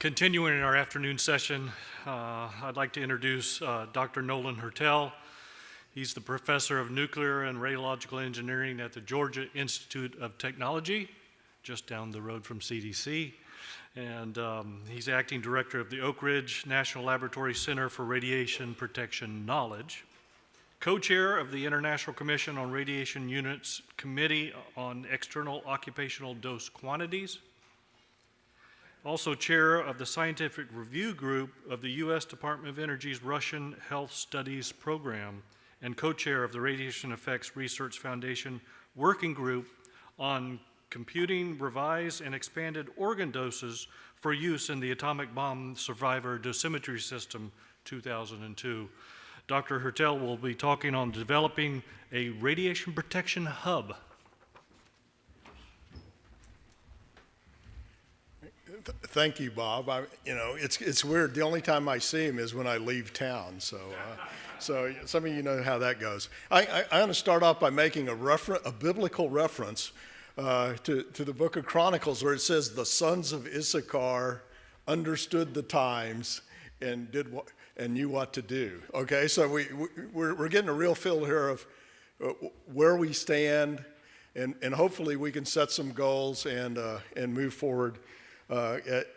Continuing in our afternoon session, I'd like to introduce Dr. Nolan Hertel. He's the professor of nuclear and radiological engineering at the Georgia Institute of Technology, just down the road from CDC. And he's acting director of the Oak Ridge National Laboratory Center for Radiation Protection Knowledge, co-chair of the International Commission on Radiation Units Committee on External Occupational Dose Quantities, also chair of the Scientific Review Group of the U.S. Department of Energy's Russian Health Studies Program, and co-chair of the Radiation Effects Research Foundation Working Group on computing revised and expanded organ doses for use in the Atomic Bomb Survivor Dosimetry System 2002. Dr. Hertel will be talking on developing a radiation protection hub. Thank you, Bob. It's weird. The only time I see him is when I leave town. So some of you know how that goes. I want to start off by making a biblical reference to the Book of Chronicles, where it says the sons of Issachar understood the times and knew what to do. Okay, so we're getting a real feel here of where we stand, and hopefully we can set some goals and move forward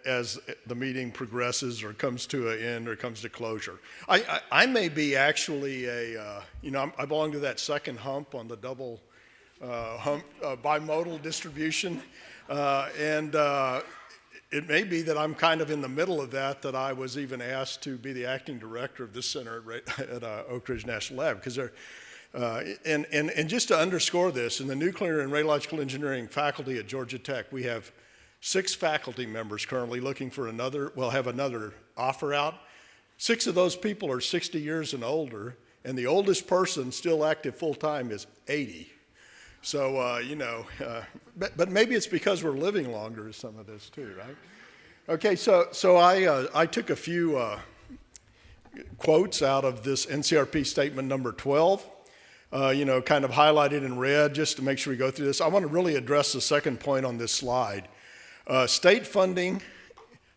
as the meeting progresses or comes to an end or comes to closure. I may be actually I belong to that second hump on the double hump bimodal distribution, and it may be that I'm kind of in the middle of that I was even asked to be the acting director of this center at Oak Ridge National Lab, because and just to underscore this, in the nuclear and radiological engineering faculty at Georgia Tech, we have 6 faculty members currently looking for have another offer out. 6 of those people are 60 years and older, and the oldest person still active full-time is 80. So, but maybe it's because we're living longer, some of this too, right? Okay, so I took a few quotes out of this NCRP statement number 12, kind of highlighted in red just to make sure we go through this. I want to really address the second point on this slide. State funding,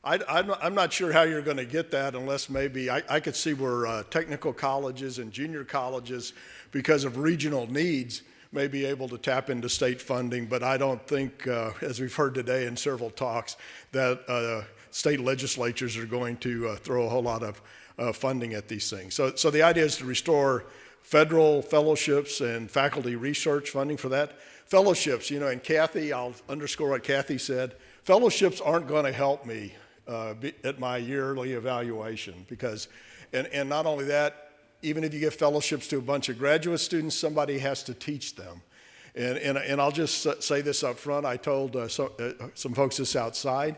I'm not sure how you're going to get that unless maybe, I could see where technical colleges and junior colleges, because of regional needs, may be able to tap into state funding, but I don't think, as we've heard today in several talks, that state legislatures are going to throw a whole lot of funding at these things. So the idea is to restore federal fellowships and faculty research funding for that. Fellowships, and Kathy, I'll underscore what Kathy said, fellowships aren't going to help me at my yearly evaluation, because, and not only that, even if you give fellowships to a bunch of graduate students, somebody has to teach them. And I'll just say this up front. I told some folks this outside,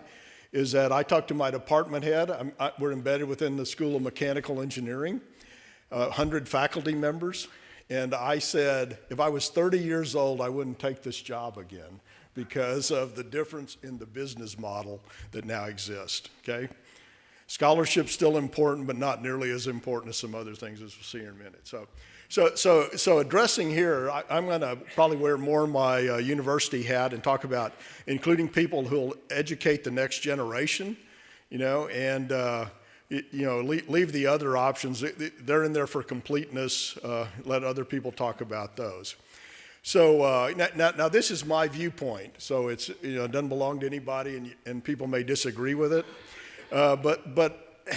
is that I talked to my department head. We're embedded within the School of Mechanical Engineering, 100 faculty members. And I said, if I was 30 years old, I wouldn't take this job again because of the difference in the business model that now exists, okay? Scholarship's still important, but not nearly as important as some other things, as we'll see in a minute. So addressing here, I'm going to probably wear more my university hat and talk about including people who will educate the next generation, and leave the other options. They're in there for completeness. Let other people talk about those. So now this is my viewpoint. So it doesn't belong to anybody, and people may disagree with it. But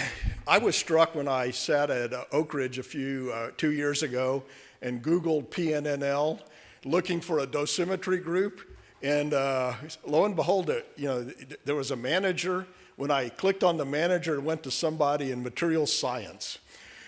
I was struck when I sat at Oak Ridge 2 years ago and Googled PNNL, looking for a dosimetry group, and lo and behold, there was a manager. When I clicked on the manager, it went to somebody in materials science.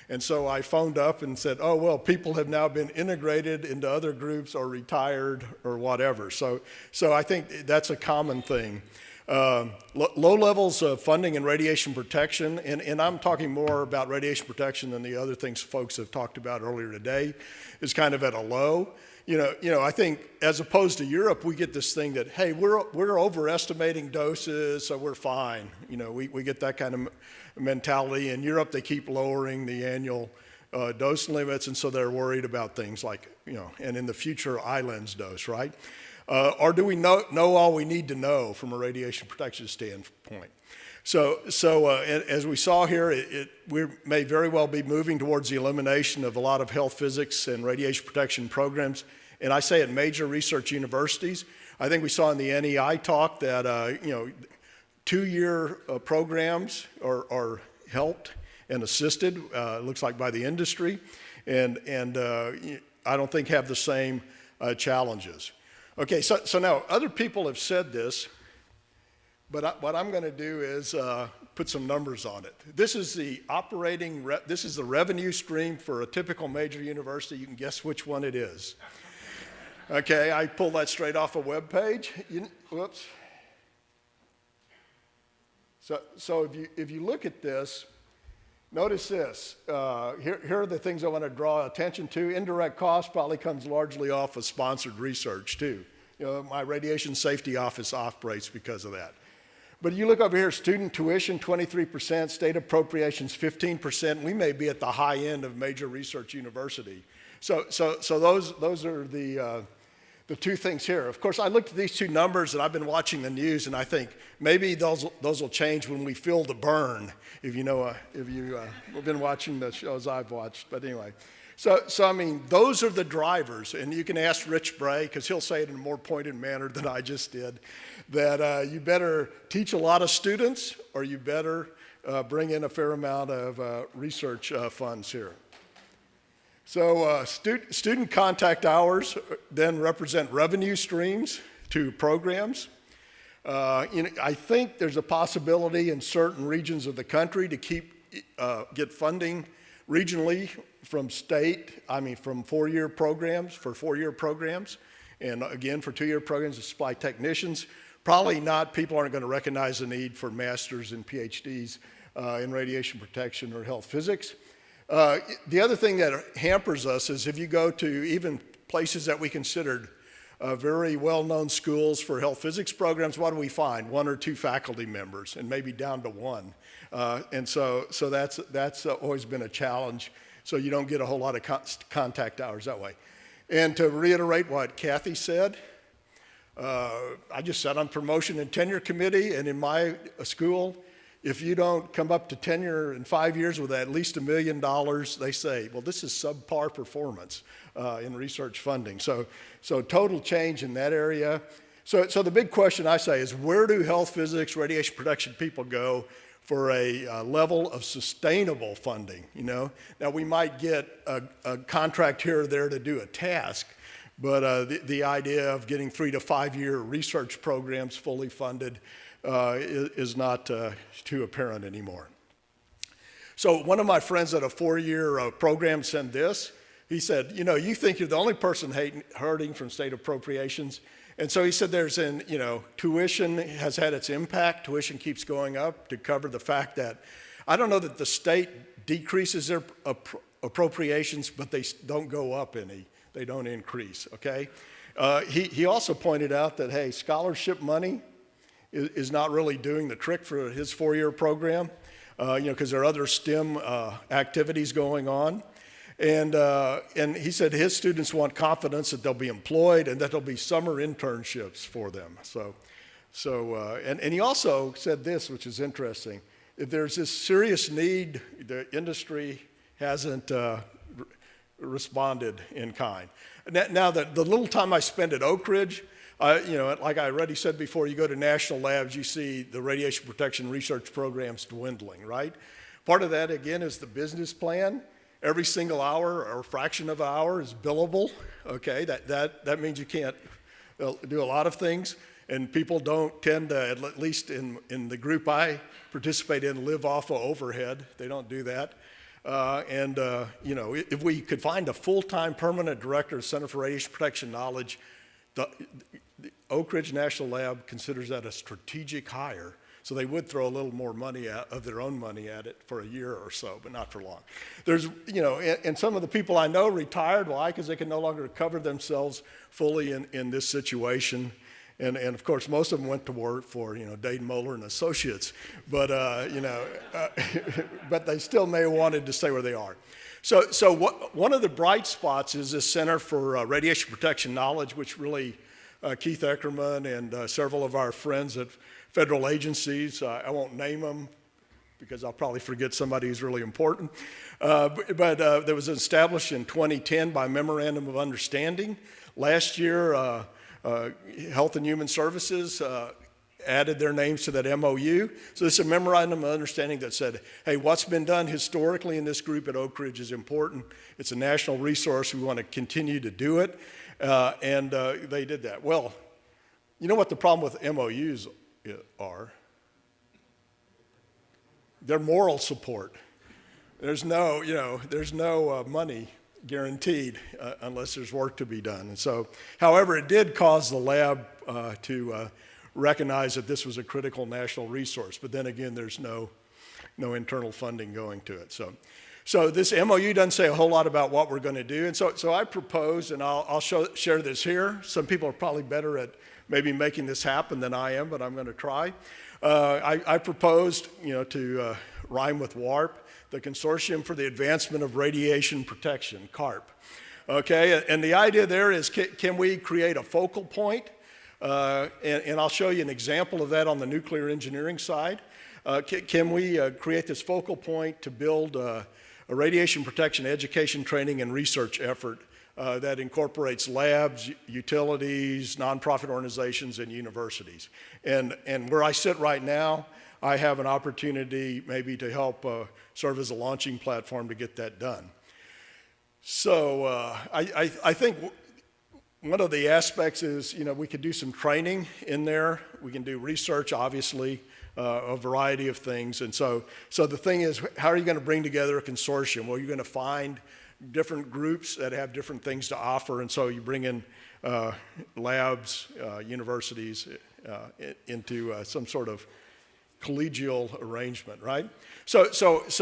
And so I phoned up and said, oh, well, people have now been integrated into other groups or retired or whatever. So I think that's a common thing. Low levels of funding in radiation protection, and I'm talking more about radiation protection than the other things folks have talked about earlier today, is kind of at a low. I think as opposed to Europe, we get this thing that, hey, we're overestimating doses, so we're fine. We get that kind of mentality. In Europe, they keep lowering the annual dose limits, and so they're worried about things like, and in the future, ILENS dose, right? Or do we know all we need to know from a radiation protection standpoint? As we saw here, we may very well be moving towards the elimination of a lot of health physics and radiation protection programs, and I say at major research universities. I think we saw in the NEI talk that 2-year programs are helped and assisted, it looks like by the industry, and I don't think have the same challenges. Okay, so now other people have said this, but what I'm going to do is put some numbers on it. This is the this is the revenue stream for a typical major university. You can guess which one it is. Okay, I pulled that straight off a web page. Whoops. So if you look at this, notice this. Here are the things I want to draw attention to. Indirect cost probably comes largely off of sponsored research too. My radiation safety office operates because of that. But you look over here, student tuition 23%, state appropriations 15%. We may be at the high end of major research university. So those are the two things here. Of course, I looked at these two numbers and I've been watching the news, and I think maybe those will change when we feel the burn. If you've been watching the shows I've watched, but anyway. So I mean, those are the drivers, and you can ask Rich Bray, because he'll say it in a more pointed manner than I just did, that you better teach a lot of students, or you better bring in a fair amount of research funds here. So student contact hours then represent revenue streams to programs. I think there's a possibility in certain regions of the country to get funding regionally from from 4-year programs, for 4-year programs, and again for 2-year programs to supply technicians. Probably not, people aren't going to recognize the need for masters and PhDs in radiation protection or health physics. The other thing that hampers us is if you go to even places that we considered very well-known schools for health physics programs, what do we find? 1 or 2 faculty members, and maybe down to 1. And so that's always been a challenge. So you don't get a whole lot of contact hours that way. And to reiterate what Kathy said, I just sat on promotion and tenure committee, and in my school, if you don't come up to tenure in 5 years with at least $1 million, they say, well, this is subpar performance in research funding. So total change in that area. So the big question I say is, where do health physics, radiation protection people go for a level of sustainable funding? Now we might get a contract here or there to do a task, but the idea of getting 3 to 5 year research programs fully funded is not too apparent anymore. So one of my friends at a 4-year program said this. He said, you think you're the only person hurting from state appropriations. And so he said tuition has had its impact. Tuition keeps going up to cover the fact that, I don't know that the state decreases their appropriations, but they don't go up any. They don't increase, okay? He also pointed out that, hey, scholarship money is not really doing the trick for his 4-year program, because there are other STEM activities going on. And he said his students want confidence that they'll be employed and that there'll be summer internships for them. And he also said this, which is interesting. If there's this serious need, the industry hasn't responded in kind. Now, the little time I spent at Oak Ridge, like I already said before, you go to national labs, you see the radiation protection research programs dwindling, right? Part of that, again, is the business plan. Every single hour or fraction of an hour is billable, okay? That means you can't do a lot of things, and people don't tend to, at least in the group I participate in, live off of overhead. They don't do that. If we could find a full-time permanent director of Center for Radiation Protection Knowledge, the Oak Ridge National Lab considers that a strategic hire. So they would throw a little more money of their own money at it for a year or so, but not for long. There's, and some of the people I know retired. Why? Because they can no longer cover themselves fully in this situation. And of course, most of them went to work for, Dayton Moeller and Associates, but, but they still may have wanted to stay where they are. So one of the bright spots is this Center for Radiation Protection Knowledge, which really Keith Eckerman and several of our friends at federal agencies. I won't name them because I'll probably forget somebody who's really important. But that was established in 2010 by Memorandum of Understanding. Last year, Health and Human Services added their names to that MOU. So this is a Memorandum of Understanding that said, hey, what's been done historically in this group at Oak Ridge is important. It's a national resource. We want to continue to do it. And they did that. Well, you know what the problem with MOUs are? They're moral support. There's no, money guaranteed unless there's work to be done. And so, however, it did cause the lab to recognize that this was a critical national resource. But then again, there's no internal funding going to it. So this MOU doesn't say a whole lot about what we're going to do. And so I proposed, and I'll share this here. Some people are probably better at maybe making this happen than I am, but I'm going to try. I proposed, to rhyme with WARP, the Consortium for the Advancement of Radiation Protection, CARP. Okay, and the idea there is, can we create a focal point? And I'll show you an example of that on the nuclear engineering side. Can we create this focal point to build a radiation protection education, training, and research effort that incorporates labs, utilities, nonprofit organizations, and universities? And where I sit right now, I have an opportunity maybe to help serve as a launching platform to get that done. So I think one of the aspects is, we could do some training in there. We can do research, obviously, a variety of things. And so the thing is, how are you going to bring together a consortium? Well, you're going to find different groups that have different things to offer. And so you bring in labs, universities into some sort of collegial arrangement, right? So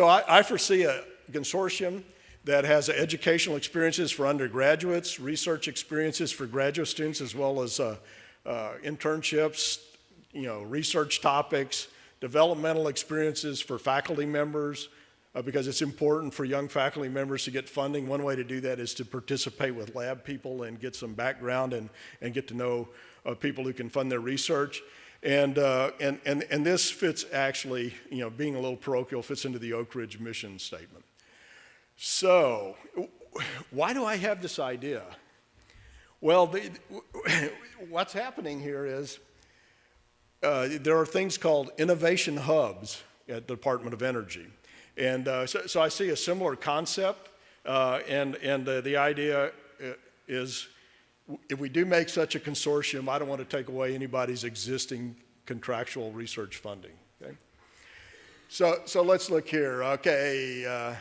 I foresee a consortium that has educational experiences for undergraduates, research experiences for graduate students, as well as internships, research topics, developmental experiences for faculty members, because it's important for young faculty members to get funding. One way to do that is to participate with lab people and get some background and get to know people who can fund their research. And this fits actually, being a little parochial, fits into the Oak Ridge mission statement. So, why do I have this idea? Well, what's happening here is there are things called innovation hubs at the Department of Energy. And so I see a similar concept, and the idea is, if we do make such a consortium, I don't want to take away anybody's existing contractual research funding. Okay? So let's look here. Okay,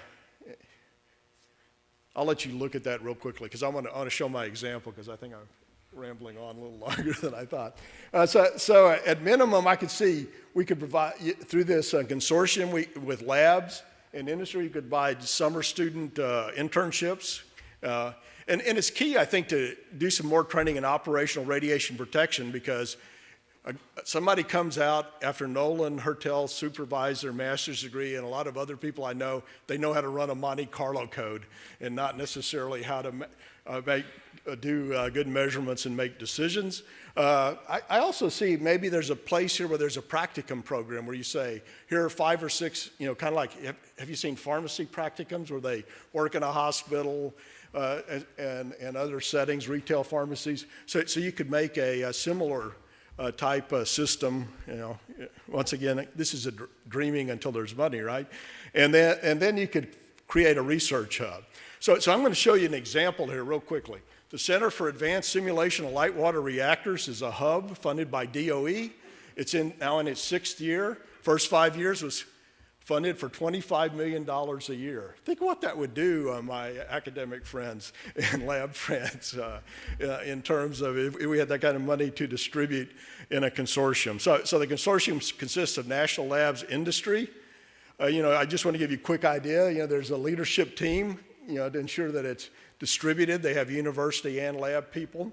I'll let you look at that real quickly because I want to show my example because I think I'm rambling on a little longer than I thought. So at minimum, I could see we could provide, through this consortium with labs and industry, you could provide summer student internships. And it's key, I think, to do some more training in operational radiation protection because somebody comes out after Nolan Hertel supervised their master's degree, and a lot of other people I know, they know how to run a Monte Carlo code and not necessarily how to do good measurements and make decisions. I also see maybe there's a place here where there's a practicum program where you say, here are 5 or 6, kind of like, have you seen pharmacy practicums where they work in a hospital and other settings, retail pharmacies? So you could make a similar type system, once again, this is dreaming until there's money, right? And then you could create a research hub. So I'm going to show you an example here real quickly. The Center for Advanced Simulation of Light Water Reactors is a hub funded by DOE. It's now in its 6th year. First 5 years was funded for $25 million a year. Think what that would do, my academic friends and lab friends, in terms of if we had that kind of money to distribute in a consortium. So the consortium consists of national labs, industry. I just want to give you a quick idea. There's a leadership team, to ensure that it's distributed. They have university and lab people.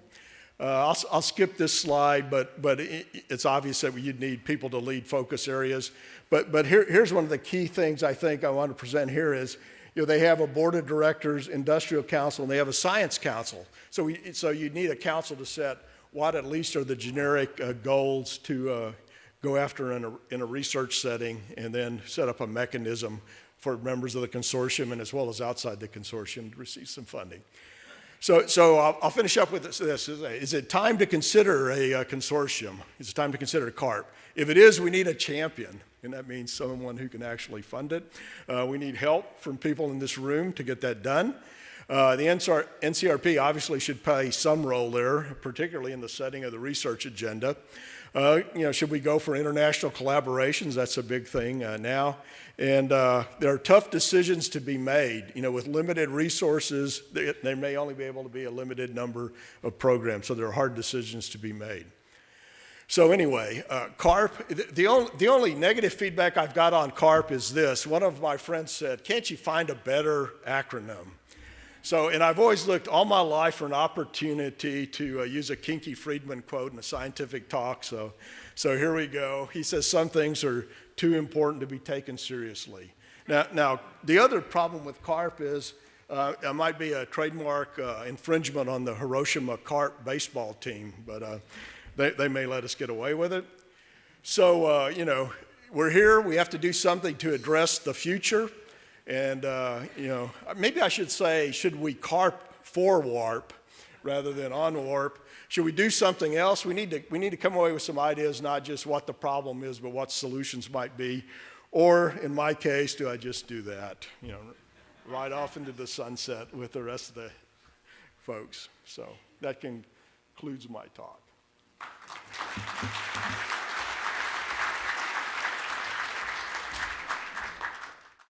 I'll skip this slide, but it's obvious that you'd need people to lead focus areas. But here's one of the key things I think I want to present here is, they have a board of directors, industrial council, and they have a science council. So you need a council to set what at least are the generic goals to go after in a research setting, and then set up a mechanism for members of the consortium and as well as outside the consortium to receive some funding. So I'll finish up with this. Is it time to consider a consortium? Is it time to consider a CARP? If it is, we need a champion, and that means someone who can actually fund it. We need help from people in this room to get that done. The NCRP obviously should play some role there, particularly in the setting of the research agenda. Should we go for international collaborations? That's a big thing now. And there are tough decisions to be made. With limited resources, there may only be able to be a limited number of programs, so there are hard decisions to be made. So anyway, CARP, the only negative feedback I've got on CARP is this. One of my friends said, can't you find a better acronym? And I've always looked all my life for an opportunity to use a Kinky Friedman quote in a scientific talk. So here we go. He says some things are too important to be taken seriously. Now the other problem with CARP is it might be a trademark infringement on the Hiroshima CARP baseball team, but they may let us get away with it. So, we're here. We have to do something to address the future. And, maybe I should say, should we CARP for warp rather than on warp? Should we do something else? We need to come away with some ideas, not just what the problem is, but what solutions might be. Or in my case, do I just do that? Right off into the sunset with the rest of the folks. So that concludes my talk.